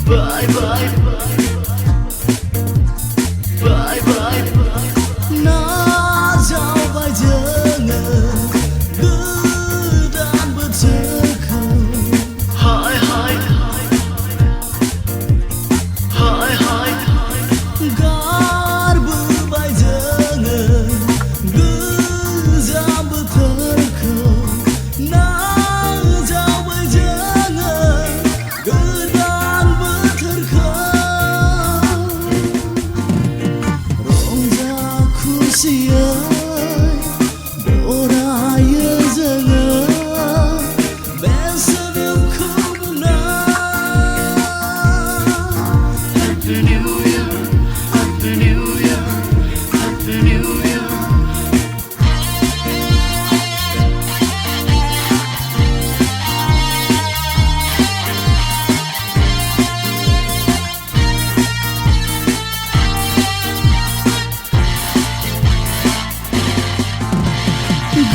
Bye bye bye bye नाजावबाय जोङो गोदान बोथोरखौ हाय हाय हाय हाय गारबोबाय जोङो गोजाम बोथोरखौ नाजावबाय जोङो गोदान बोथोरखौ रंजा खुसियै बरायो जोङो बे सोदोबखौ बुंना Happy New Year, Happy New Year, Happy New Year.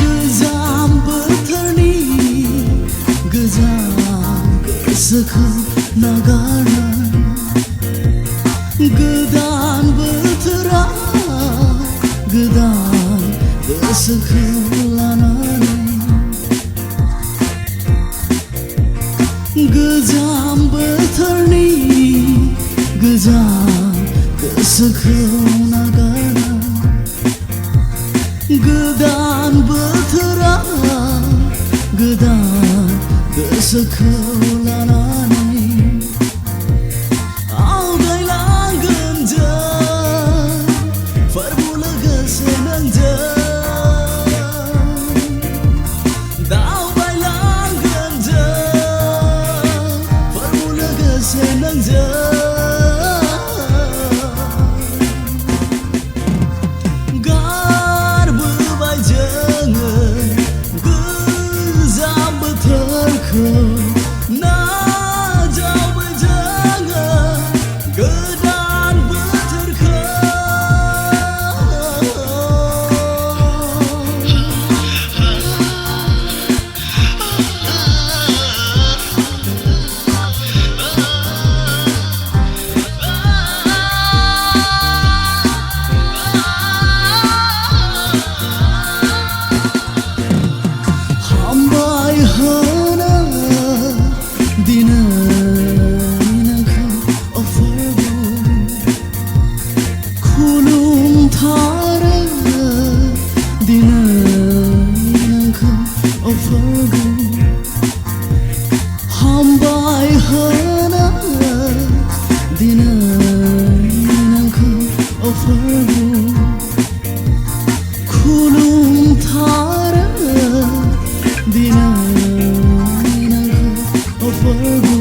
गोजाम बोथोरनि गोजाम गोसोखौ नागारनानै गोदान बोथोरा गोदान गोसोखौ लानानै गोजाम बोथोरनि गोजाम गोसोखौ नागारनानै गोदान बोथोरा गोदान गोसोखौ लानानै आवगायलांगोन जों फोरबो लोगोसे नोंजों दावबायलांगोन जों फोरबो लोगोसे नोंजों नाजावबाय जोङो गोदान बोथोरखौ हामबाय होनो दिनै नोंखौ अफरगौ खुलुमथारो दिनै नोंखौ अफरगौ हामबाय होनो दिनै नोंखौ अफरगौ खुलुमथारो दिनै नोंखौ अफरगौ